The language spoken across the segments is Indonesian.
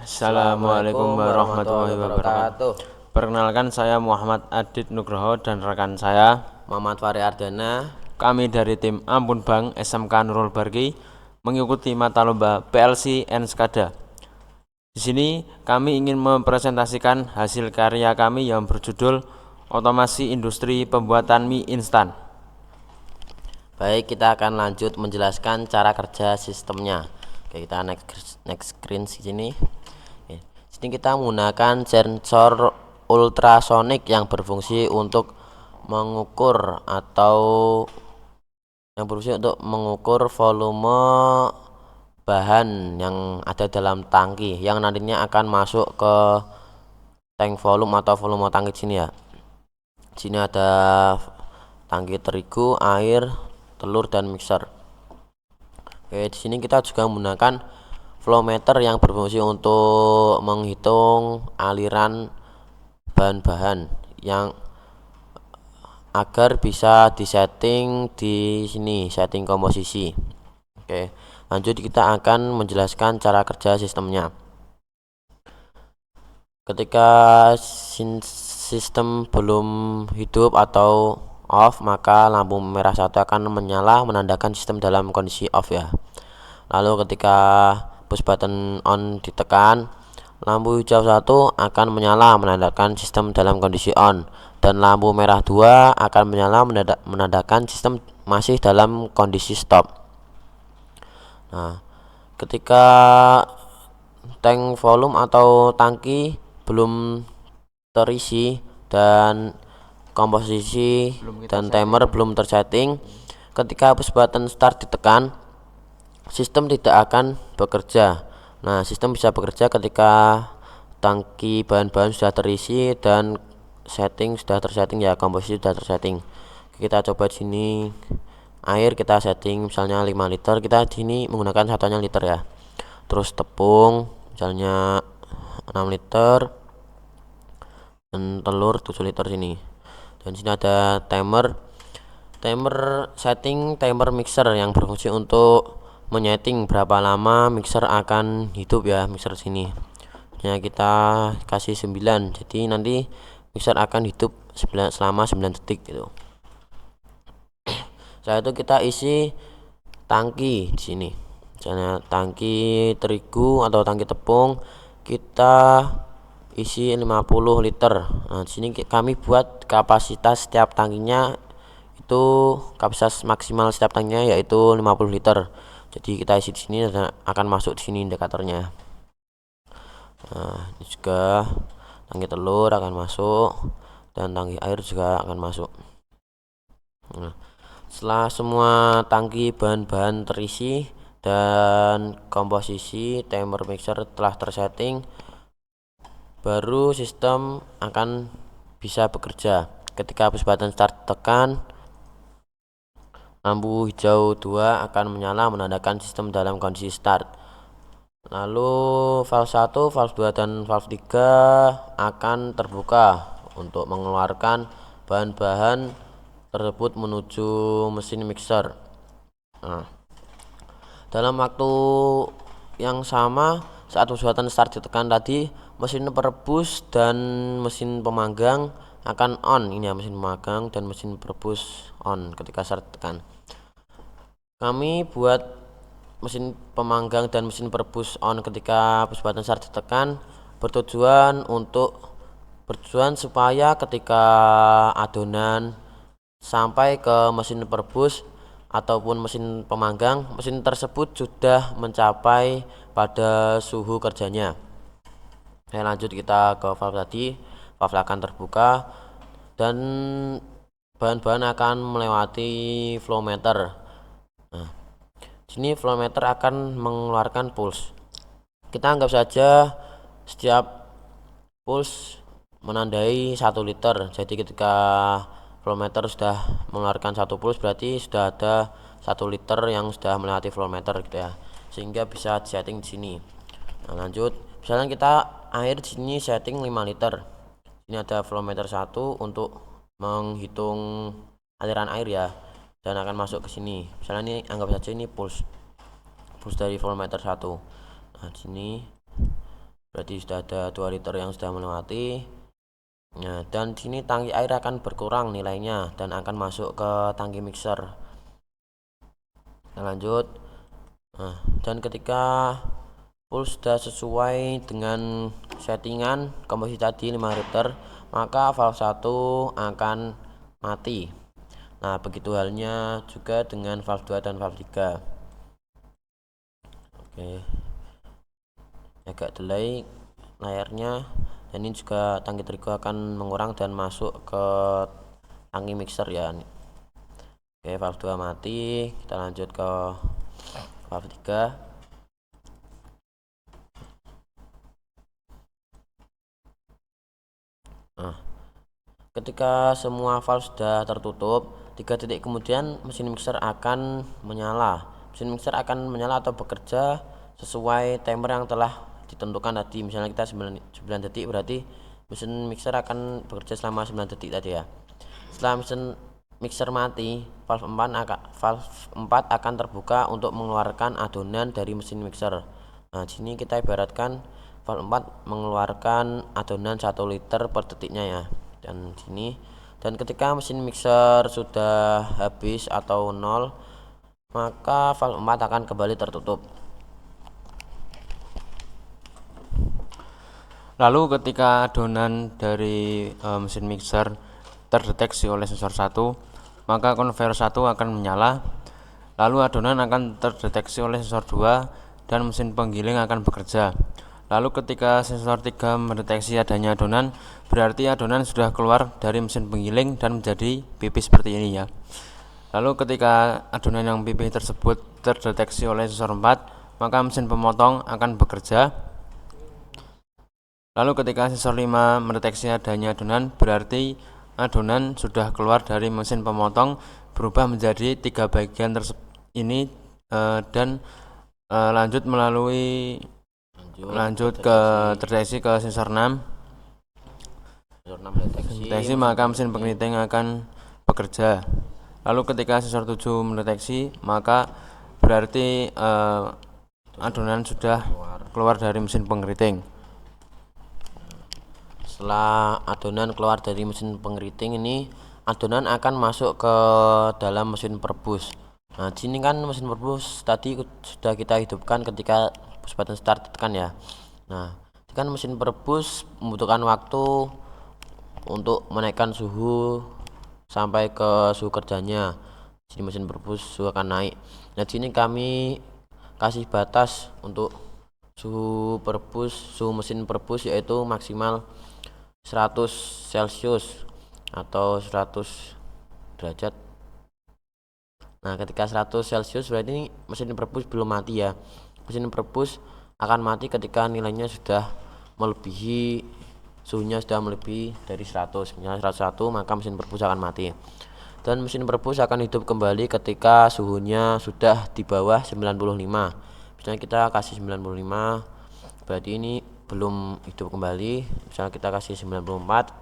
Assalamualaikum warahmatullahi wabarakatuh. Perkenalkan, saya Muhammad Adit Nugroho dan rekan saya Muhammad Fahri Ardana. Kami dari tim Ampun Bang SMK Nurul Barki mengikuti mata lomba PLC and SCADA. Di sini kami ingin mempresentasikan hasil karya kami yang berjudul Otomasi Industri Pembuatan Mie Instan. Baik, kita akan lanjut menjelaskan cara kerja sistemnya. Oke, kita next screen sini. Oke, sini kita menggunakan sensor ultrasonik yang berfungsi untuk mengukur volume bahan yang ada dalam tangki yang nantinya akan masuk ke tank volume atau volume tangki sini ya. Sini ada tangki terigu, air, telur dan mixer. Oke, di sini kita juga menggunakan flowmeter yang berfungsi untuk menghitung aliran bahan-bahan yang agar bisa disetting di sini, setting komposisi. Oke, lanjut kita akan menjelaskan cara kerja sistemnya. Ketika sistem belum hidup atau off, maka lampu merah satu akan menyala menandakan sistem dalam kondisi off ya. Lalu ketika push button on ditekan, lampu hijau satu akan menyala menandakan sistem dalam kondisi on, dan lampu merah 2 akan menyala menandakan sistem masih dalam kondisi stop. Nah, ketika tank volume atau tangki belum terisi dan komposisi dan timer belum tersetting, ketika push button start ditekan, sistem tidak akan bekerja. Nah, sistem bisa bekerja ketika tangki bahan-bahan sudah terisi dan setting sudah tersetting ya, komposisi sudah tersetting. Kita coba di sini air kita setting misalnya 5 liter, kita di sini menggunakan satuannya liter ya. Terus tepung misalnya 6 liter dan telur 7 liter sini. Dan sini ada timer setting, timer mixer yang berfungsi untuk menyeting berapa lama mixer akan hidup ya, mixer sini. Ya, kita kasih 9, jadi nanti mixer akan hidup selama 9 detik gitu. Setelah itu kita isi tangki di sini. Misalnya tangki terigu atau tangki tepung kita isi 50 liter. Nah, di sini kami buat kapasitas setiap tangkinya itu, kapasitas maksimal setiap tangkinya yaitu 50 liter. Jadi kita isi di sini dan akan masuk di sini indikatornya. Nah, ini juga tangki telur akan masuk dan tangki air juga akan masuk. Nah, setelah semua tangki bahan-bahan terisi dan komposisi timer mixer telah tersetting, baru sistem akan bisa bekerja. Ketika push button start tekan, lampu hijau 2 akan menyala menandakan sistem dalam kondisi start. Lalu valve 1, valve 2 dan valve 3 akan terbuka untuk mengeluarkan bahan-bahan tersebut menuju mesin mixer. Nah, dalam waktu yang sama saat push button start ditekan tadi, mesin perebus dan mesin pemanggang akan on. Ini ya, mesin pemanggang dan mesin perebus on ketika start ditekan. Kami buat mesin pemanggang dan mesin perebus on ketika push button start ditekan bertujuan supaya ketika adonan sampai ke mesin perebus ataupun mesin pemanggang, mesin tersebut sudah mencapai pada suhu kerjanya. Lanjut kita ke valve tadi. Valve akan terbuka dan bahan-bahan akan melewati flowmeter. Nah, sini flowmeter akan mengeluarkan pulse. Kita anggap saja setiap pulse menandai 1 liter. Jadi ketika flowmeter sudah mengeluarkan 1 pulse, berarti sudah ada 1 liter yang sudah melewati flowmeter gitu ya. Sehingga bisa setting di sini. Nah, lanjut, misalnya kita air di sini setting 5 liter. Ini ada flowmeter 1 untuk menghitung aliran air ya, dan akan masuk ke sini. Misalnya ini anggap saja ini pulse dari flowmeter 1. Nah, di sini berarti sudah ada 2 liter yang sudah melewati. Nah, dan sini tangki air akan berkurang nilainya dan akan masuk ke tangki mixer. Kita lanjut. Nah, dan ketika full sudah sesuai dengan settingan komposisi tadi 5 liter, maka valve 1 akan mati. Nah, begitu halnya juga dengan valve 2 dan valve 3. Oke, agak delay layarnya. Dan ini juga tangki terigu akan mengurang dan masuk ke tangki mixer ya. Oke, valve 2 mati. Kita lanjut ke valve 3. Nah, ketika semua valve sudah tertutup, 3 detik kemudian mesin mixer akan menyala. Mesin mixer akan menyala atau bekerja sesuai timer yang telah ditentukan tadi. Misalnya kita 9 detik, berarti mesin mixer akan bekerja selama 9 detik tadi ya. Setelah mesin mixer mati, valve 4 akan terbuka untuk mengeluarkan adonan dari mesin mixer. Nah, di sini kita ibaratkan valve 4 mengeluarkan adonan 1 liter per detiknya ya. Dan ketika mesin mixer sudah habis atau 0, maka valve 4 akan kembali tertutup. Lalu ketika adonan dari mesin mixer terdeteksi oleh sensor 1, maka konveyor 1 akan menyala. Lalu adonan akan terdeteksi oleh sensor 2 dan mesin penggiling akan bekerja. Lalu ketika sensor 3 mendeteksi adanya adonan, berarti adonan sudah keluar dari mesin penggiling dan menjadi pipih seperti ini ya. Lalu ketika adonan yang pipih tersebut terdeteksi oleh sensor 4, maka mesin pemotong akan bekerja. Lalu ketika sensor 5 mendeteksi adanya adonan, berarti adonan sudah keluar dari mesin pemotong, berubah menjadi 3 bagian ini dan lanjut ke terdeteksi ke sensor 6. Deteksi, maka mesin pengeriting akan bekerja. Lalu ketika sensor 7 mendeteksi, maka berarti adonan sudah keluar dari mesin pengeriting. Setelah adonan keluar dari mesin pengeriting ini, adonan akan masuk ke dalam mesin perebus. Nah, di sini kan mesin perebus tadi sudah kita hidupkan ketika push button start ditekan ya. Nah, ini kan mesin perebus membutuhkan waktu untuk menaikkan suhu sampai ke suhu kerjanya. Jadi mesin perebus suhu akan naik. Nah, di sini kami kasih batas untuk suhu mesin perebus yaitu maksimal 100 celcius atau 100 derajat. Nah, ketika 100 celcius berarti mesin perebus belum mati ya. Mesin perebus akan mati ketika nilainya sudah melebihi, suhunya sudah melebihi dari 100. Misalnya 101, maka mesin perebus akan mati. Dan mesin perebus akan hidup kembali ketika suhunya sudah di bawah 95. Misalnya kita kasih 95, berarti ini belum hidup kembali. Misalnya kita kasih 94,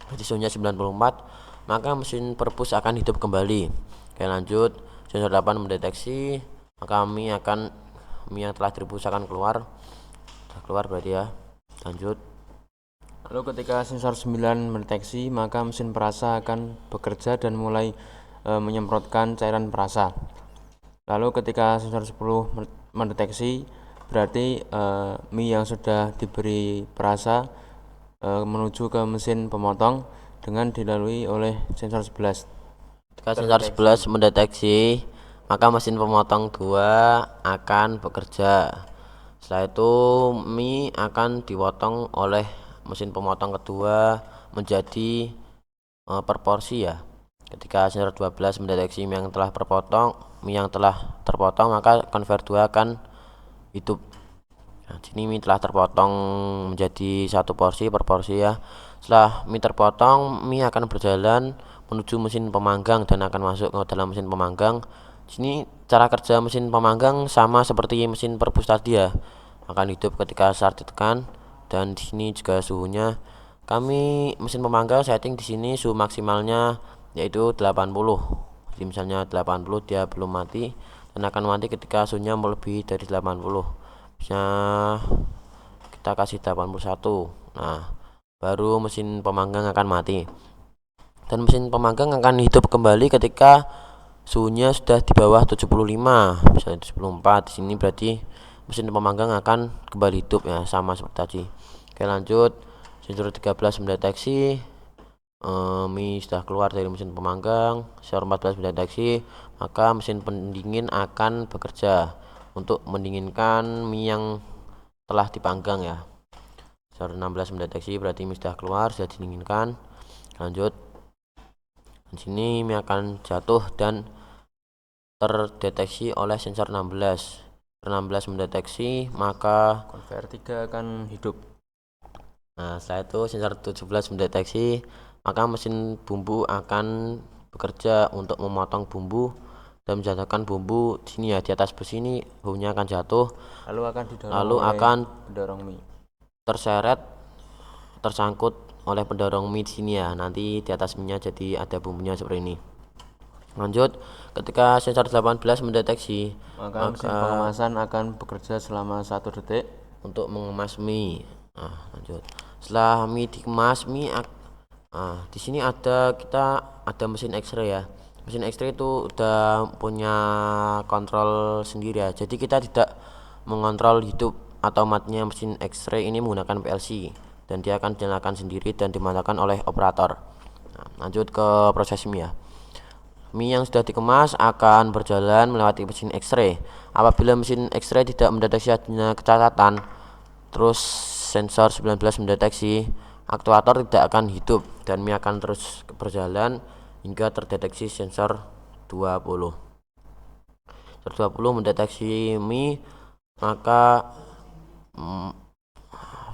berarti suhunya 94, maka mesin perebus akan hidup kembali. Oke, lanjut. Sensor 8 mendeteksi, maka mie yang telah direbus akan keluar. Sudah keluar berarti ya. Lanjut. Lalu ketika sensor 9 mendeteksi, maka mesin perasa akan bekerja dan mulai menyemprotkan cairan perasa. Lalu ketika sensor 10 mendeteksi, berarti mie yang sudah diberi perasa menuju ke mesin pemotong dengan dilalui oleh sensor 11. Ketika sensor 11 mendeteksi, maka mesin pemotong 2 akan bekerja. Setelah itu mie akan dipotong oleh mesin pemotong kedua menjadi per porsi ya. Ketika sensor 12 mendeteksi mie yang telah terpotong, maka konveyor 2 akan hidup. Nah, sini mie telah terpotong menjadi 1 porsi per porsi ya. Setelah mie terpotong, mie akan berjalan menuju mesin pemanggang dan akan masuk ke dalam mesin pemanggang. Sini cara kerja mesin pemanggang sama seperti mesin perebus tadi ya. Akan hidup ketika start ditekan, dan di sini juga suhunya kami mesin pemanggang setting di sini suhu maksimalnya yaitu 80. Jadi misalnya 80 dia belum mati dan akan mati ketika suhunya melebihi dari 80. Misalnya kita kasih 81. Nah, baru mesin pemanggang akan mati. Dan mesin pemanggang akan hidup kembali ketika suhunya sudah di bawah 75, misalnya 74. Di sini berarti mesin pemanggang akan kembali hidup ya, sama seperti tadi. Oke, lanjut. Sensor 13 mendeteksi mie sudah keluar dari mesin pemanggang. Sensor 14 mendeteksi, maka mesin pendingin akan bekerja untuk mendinginkan mie yang telah dipanggang ya. Sensor 16 mendeteksi, berarti mie sudah keluar, sudah didinginkan. Lanjut. Di sini mie akan jatuh dan terdeteksi oleh sensor 16. 16 mendeteksi, maka konveyor 3 akan hidup. Nah, setelah itu sensor 17 mendeteksi, maka mesin bumbu akan bekerja untuk memotong bumbu dan menjatuhkan bumbu di sini ya, di atas besi ini bumbunya akan jatuh, Lalu akan didorong lalu oleh akan pendorong mie. terseret, tersangkut oleh pendorong mie di sini ya. Nanti di atas mie-nya jadi ada bumbunya seperti ini. Lanjut, ketika sensor 18 mendeteksi, Maka mesin pengemasan akan bekerja selama 1 detik untuk mengemas mie. Nah, lanjut. Setelah mie dikemas, di sini kita ada mesin X-ray ya. Mesin X-ray itu udah punya kontrol sendiri ya. Jadi kita tidak mengontrol hidup atau matinya mesin X-ray ini menggunakan PLC, dan dia akan dinyalakan sendiri dan dimatikan oleh operator. Nah, lanjut ke proses mie ya. Mie yang sudah dikemas akan berjalan melewati mesin X-ray. Apabila mesin X-ray tidak mendeteksi adanya kecacatan, terus sensor 19 mendeteksi, aktuator tidak akan hidup dan mie akan terus berjalan hingga terdeteksi sensor 20. Sensor 20 mendeteksi mie, maka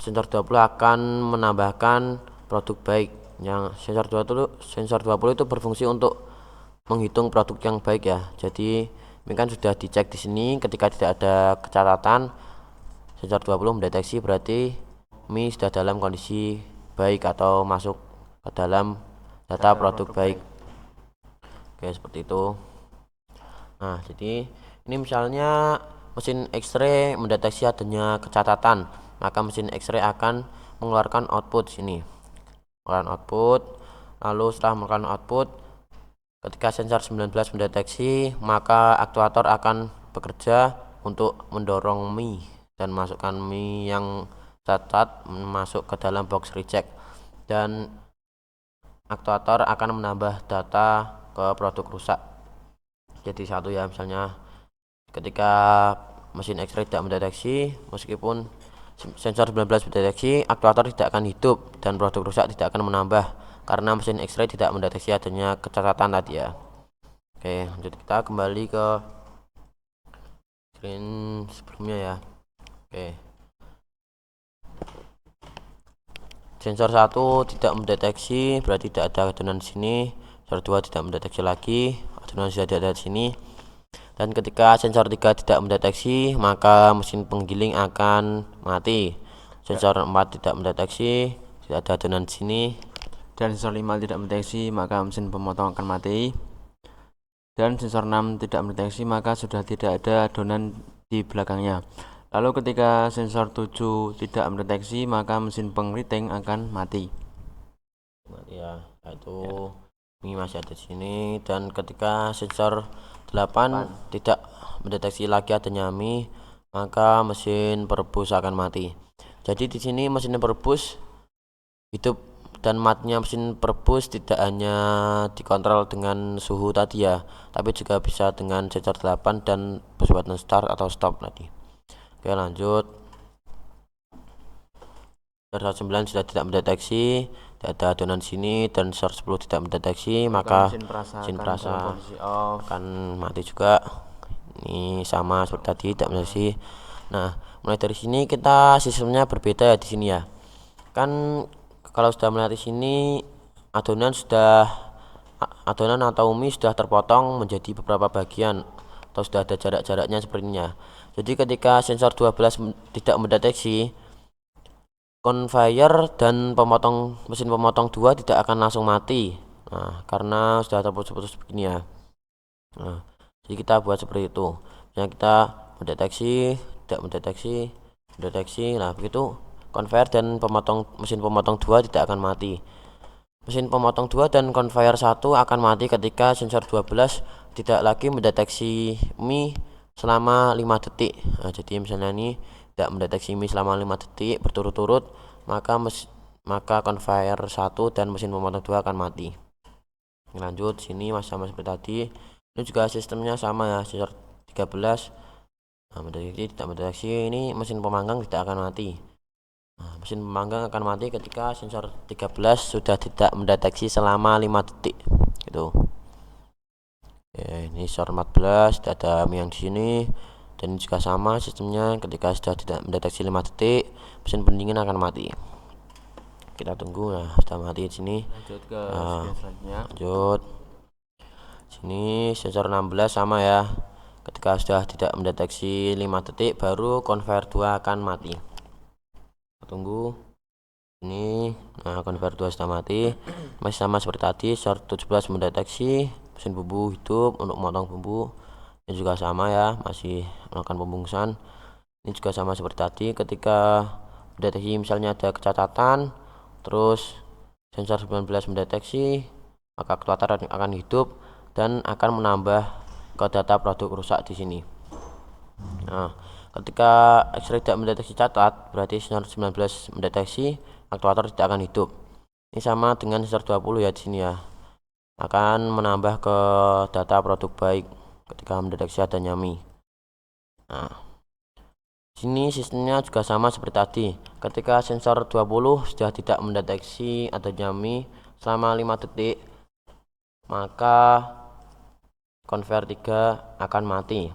sensor 20 akan menambahkan produk baik. Yang sensor 20 itu berfungsi untuk menghitung produk yang baik ya. Jadi ini kan sudah dicek di sini, ketika tidak ada kecacatan, sensor 20 mendeteksi berarti mie sudah dalam kondisi baik atau masuk ke dalam data produk baik. Oke, seperti itu. Nah, jadi ini misalnya mesin X-ray mendeteksi adanya kecacatan, maka mesin X-ray akan mengeluarkan output sini. Mengeluarkan output, lalu setelah mengeluarkan output, ketika sensor 19 mendeteksi, maka aktuator akan bekerja untuk mendorong mie dan masukkan mie yang cacat masuk ke dalam box reject, dan aktuator akan menambah data ke produk rusak. Jadi satu ya, misalnya ketika mesin X-ray tidak mendeteksi, meskipun sensor 19 mendeteksi, aktuator tidak akan hidup dan produk rusak tidak akan menambah karena mesin X-ray tidak mendeteksi adanya kecacatan tadi ya. Oke, lanjut, kita kembali ke screen sebelumnya ya. Oke, sensor 1 tidak mendeteksi, berarti tidak ada adonan di sini. Sensor 2 tidak mendeteksi lagi, adonan sudah ada di sini. Dan ketika sensor 3 tidak mendeteksi, maka mesin penggiling akan mati. Sensor 4 tidak mendeteksi, tidak ada adonan di sini. Dan sensor 5 tidak mendeteksi, maka mesin pemotong akan mati. Dan sensor 6 tidak mendeteksi, maka sudah tidak ada adonan di belakangnya. Lalu ketika sensor 7 tidak mendeteksi, maka mesin pengeriting akan mati. Ya, itu ini masih ada di sini. Dan ketika sensor 8 tidak mendeteksi lagi adanya mie, maka mesin perebus akan mati. Jadi di sini mesin perebus hidup, dan matinya mesin perebus tidak hanya dikontrol dengan suhu tadi ya, tapi juga bisa dengan sensor 8 dan push button start atau stop tadi. Oke, lanjut. Sensor 9 sudah tidak mendeteksi, tidak ada adonan sini, dan sensor 10 tidak mendeteksi, maka mesin perasa akan mati juga. Ini sama seperti tadi, tidak mendeteksi. Nah, mulai dari sini kita sistemnya berbeda ya di sini ya. Kan kalau sudah melihat di sini, adonan atau mie sudah terpotong menjadi beberapa bagian atau sudah ada jarak-jaraknya sepertinya. Jadi ketika sensor 12 tidak mendeteksi, conveyor dan mesin pemotong 2 tidak akan langsung mati. Nah, karena sudah terputus-putus begini ya. Nah, jadi kita buat seperti itu. Yang kita mendeteksi, tidak mendeteksi, mendeteksi. Nah, begitu conveyor dan mesin pemotong 2 tidak akan mati. Mesin pemotong 2 dan conveyor 1 akan mati ketika sensor 12 tidak lagi mendeteksi mie selama 5 detik. Nah, jadi misalnya ini tidak mendeteksi mie selama 5 detik berturut-turut, maka conveyor 1 dan mesin pemotong 2 akan mati. Lanjut, sini masih sama seperti tadi. Ini juga sistemnya sama ya, sensor 13 mendeteksi tidak mendeteksi, ini mesin pemanggang tidak akan mati. Mesin pemanggang akan mati ketika sensor 13 sudah tidak mendeteksi selama 5 detik gitu. Ini sensor 14 tidak ada mie yang di sini, dan ini juga sama sistemnya, ketika sudah tidak mendeteksi 5 detik mesin pendingin akan mati. Kita tunggu. Nah, sudah mati di sini. Lanjut ke screen selanjutnya. Lanjut. Sini sensor 16 sama ya. Ketika sudah tidak mendeteksi 5 detik baru conveyor 2 akan mati. Tunggu ini. Nah, conveyor 2 sudah mati. Masih sama seperti tadi, sensor 17 mendeteksi mesin bumbu hidup untuk memotong bumbu. Ini juga sama ya, masih melakukan pembungkusan. Ini juga sama seperti tadi, ketika mendeteksi misalnya ada kecacatan, terus sensor 19 mendeteksi, maka aktuator akan hidup dan akan menambah ke data produk rusak di sini. Nah, ketika X-ray tidak mendeteksi catat, berarti sensor 19 mendeteksi, aktuator tidak akan hidup. Ini sama dengan sensor 20 ya di sini ya. Akan menambah ke data produk baik ketika mendeteksi adanya mie. Nah, sini sistemnya juga sama seperti tadi. Ketika sensor 20 sudah tidak mendeteksi adanya mie selama 5 detik, maka conveyor 3 akan mati.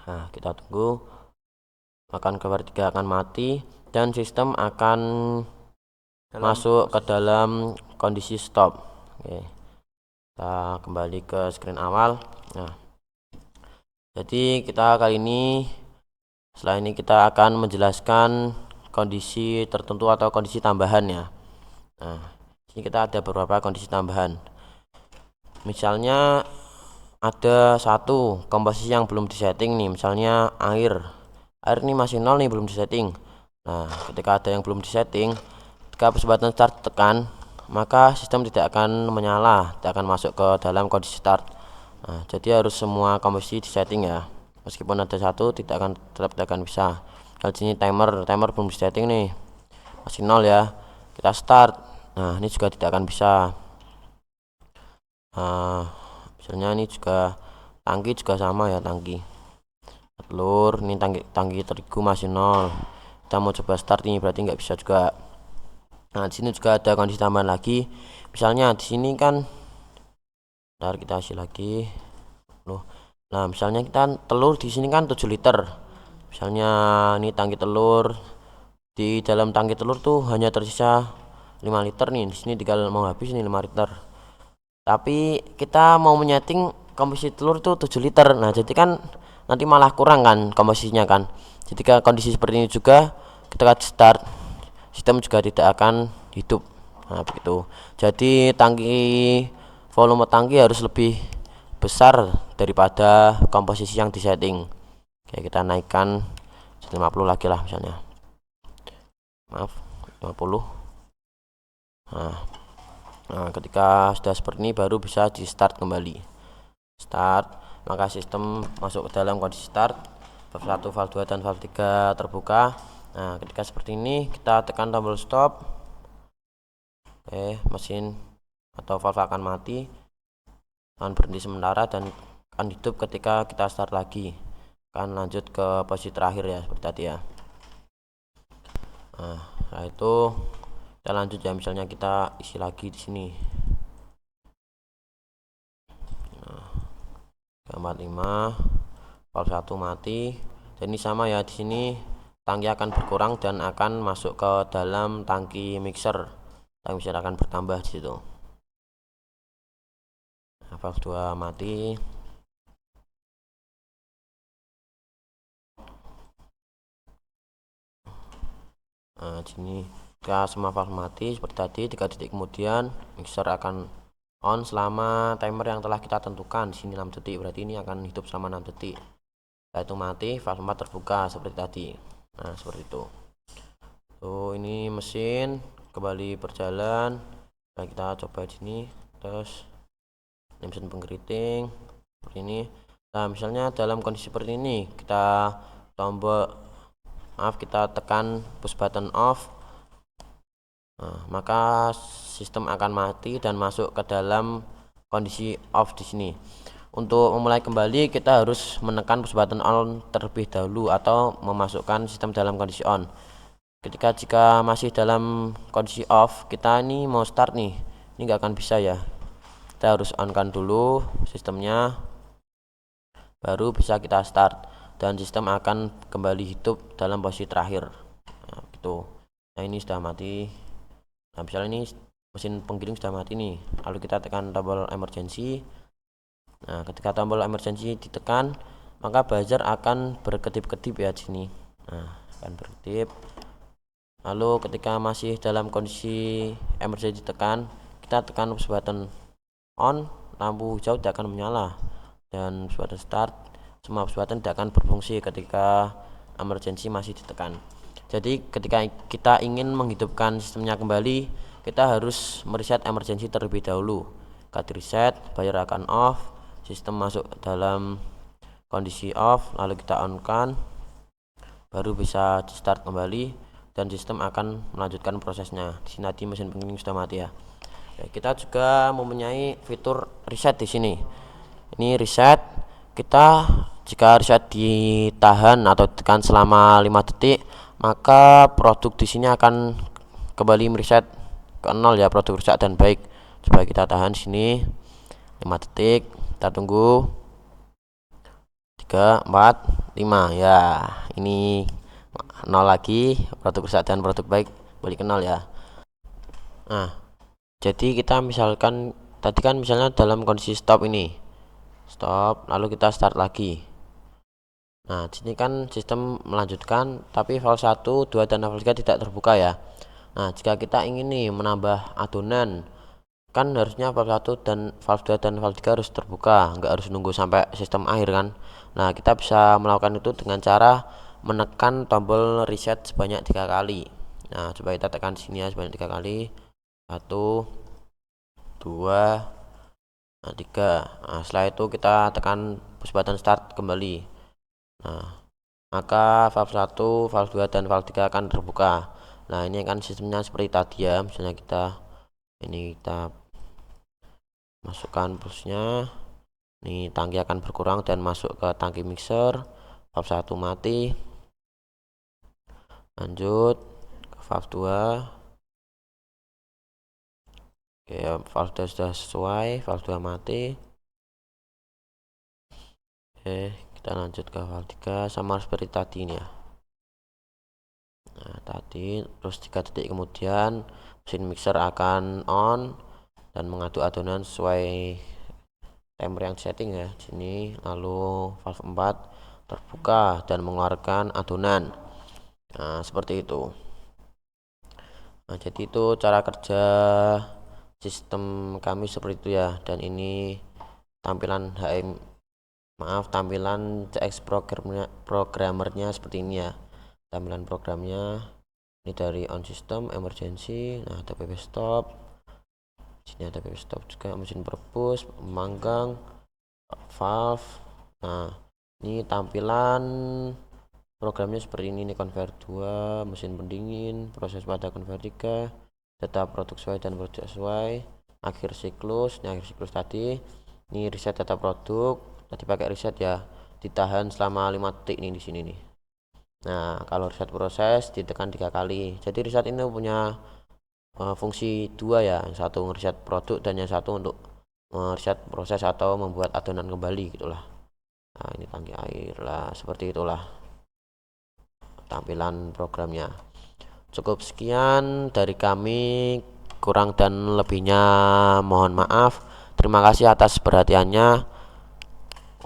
Nah, kita tunggu. Makan conveyor 3 akan mati dan sistem akan masuk ke dalam kondisi stop. Oke. Kita kembali ke screen awal. Nah, jadi kita kali ini, setelah ini kita akan menjelaskan kondisi tertentu atau kondisi tambahan ya. Nah, ini kita ada beberapa kondisi tambahan. Misalnya ada satu komposisi yang belum disetting nih, misalnya air ini masih 0 nih, belum disetting. Nah, ketika ada yang belum disetting, ketika push button start tekan, maka sistem tidak akan menyala, tidak akan masuk ke dalam kondisi start. Nah, jadi harus semua komposisi disetting ya. Meskipun ada satu, tetap tidak akan bisa. Kalau sini timer belum disetting nih, masih 0 ya, kita start. Nah, ini juga tidak akan bisa. Misalnya ini juga tangki juga sama ya, tangki telur, ini tangki terigu masih 0. Kita mau coba start ini, berarti nggak bisa juga. Nah, di sini juga ada kondisi tambahan lagi. Misalnya di sini kan, ntar kita isi lagi. Nah, misalnya kita telur di sini kan 7 liter. Misalnya ini tangki telur, di dalam tangki telur tuh hanya tersisa 5 liter nih. Di sini tinggal mau habis nih 5 liter. Tapi kita mau menyeting komposisi telur tuh 7 liter. Nah, jadi kan nanti malah kurang kan komposisinya kan. Jadi kondisi seperti ini juga, ketika start sistem juga tidak akan hidup. Nah, begitu. Jadi volume tangki harus lebih besar daripada komposisi yang disetting. Oke, kita naikkan 50 lagi lah misalnya. Maaf, 50. Nah, ketika sudah seperti ini baru bisa di start kembali. Start, maka sistem masuk ke dalam kondisi start. Valve 1, valve 2 dan valve 3 terbuka. Nah, ketika seperti ini kita tekan tombol stop. Mesin atau valve akan mati, akan berhenti sementara dan akan hidup ketika kita start lagi. Akan lanjut ke posisi terakhir ya, seperti tadi ya. Nah, setelah itu kita lanjut ya, misalnya kita isi lagi di sini. Nah, 45, valve 1 mati. Dan ini sama ya, di sini tangki akan berkurang dan akan masuk ke dalam tangki mixer. Tangki mixer akan bertambah di situ. Nah, valve 2 mati. Nah, di sini jika semua valve mati seperti tadi, 3 detik kemudian mixer akan on selama timer yang telah kita tentukan. Di sini 6 detik, berarti ini akan hidup selama 6 detik. Setelah itu mati, valve 4 terbuka seperti tadi. Nah, seperti itu. ini mesin kembali berjalan. Nah, kita coba di sini, terus ini mesin pengkeriting seperti ini. Nah, misalnya dalam kondisi seperti ini, kita tekan push button off. Nah, maka sistem akan mati dan masuk ke dalam kondisi off di sini. Untuk memulai kembali, kita harus menekan push button on terlebih dahulu atau memasukkan sistem dalam kondisi on. Jika masih dalam kondisi off, kita ini mau start nih, ini nggak akan bisa ya. Kita harus on kan dulu sistemnya, baru bisa kita start dan sistem akan kembali hidup dalam posisi terakhir. Nah, gitu. Nah, ini sudah mati. Nah, misalnya ini mesin penggiling sudah mati nih, lalu kita tekan tombol emergency. Nah, ketika tombol emergency ditekan, maka buzzer akan berkedip-kedip ya di sini. Nah, akan berkedip. Lalu ketika masih dalam kondisi emergency ditekan, kita tekan push button on, lampu hijau tidak akan menyala, dan push button start, semua push button tidak akan berfungsi ketika emergency masih ditekan. Jadi ketika kita ingin menghidupkan sistemnya kembali, kita harus mereset emergency terlebih dahulu. Cut reset, buzzer akan off, sistem masuk dalam kondisi off, lalu kita on kan, baru bisa di start kembali dan sistem akan melanjutkan prosesnya. Di sini tadi mesin penggiling sudah mati ya. Oke, kita juga mempunyai fitur reset di sini. Ini reset, jika reset ditahan atau ditekan selama 5 detik, maka produk di sini akan kembali mereset ke 0 ya, produk rusak dan baik. Coba kita tahan sini 5 detik, kita tunggu 3, 4, 5 ya. Ini 0 lagi, produk rusak dan produk baik balik ke 0 ya. Nah, jadi kita misalkan tadi kan misalnya dalam kondisi stop ini, stop, lalu kita start lagi. Nah, sini kan sistem melanjutkan, tapi valve 1, 2, dan valve 3 tidak terbuka ya. Nah, jika kita ingin nih menambah adonan, kan harusnya valve 1 dan valve 2 dan valve 3 harus terbuka, nggak harus nunggu sampai sistem akhir kan. Nah, kita bisa melakukan itu dengan cara menekan tombol reset sebanyak 3 kali. Nah, coba kita tekan sini ya sebanyak 3 kali. 1, 2, 3. Nah, setelah itu kita tekan push button start kembali. Nah, maka valve 1, valve 2, dan valve 3 akan terbuka. Nah, ini kan sistemnya seperti tadi ya. Misalnya kita masukkan plusnya. Ini tangki akan berkurang dan masuk ke tangki mixer. Valve 1 mati. Lanjut ke valve 2. Oke, valve 2 sudah sesuai, valve 2 mati. Oke, kita lanjut ke valve 3 sama seperti tadi ini ya. Nah, tadi terus 3 detik kemudian mesin mixer akan on dan mengaduk adonan sesuai timer yang setting ya sini. Lalu valve 4 terbuka dan mengeluarkan adonan. Nah, seperti itu. Nah, jadi itu cara kerja sistem kami seperti itu ya. Dan ini tampilan tampilan CX programmernya seperti ini ya. Tampilan programnya ini dari on system, emergency, nah ada PP stop, sini ada PP stop juga, mesin perpus, pemanggang, valve. Nah, ini tampilan programnya seperti ini, conveyor 2, mesin pendingin, proses pada conveyor 3, data produk sesuai dan produk sesuai, akhir siklus. Ini akhir siklus tadi. Ini reset data produk, tadi pakai reset ya, ditahan selama 5 detik ini di sini nih. Nah, kalau reset proses ditekan 3 kali. Jadi reset ini punya fungsi 2 ya, yang satu reset produk dan yang satu untuk reset proses atau membuat adonan kembali gitulah. Nah, ini tangki air lah, seperti itulah tampilan programnya. Cukup sekian dari kami, kurang dan lebihnya mohon maaf. Terima kasih atas perhatiannya.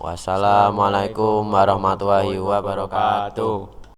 Wassalamualaikum warahmatullahi wabarakatuh.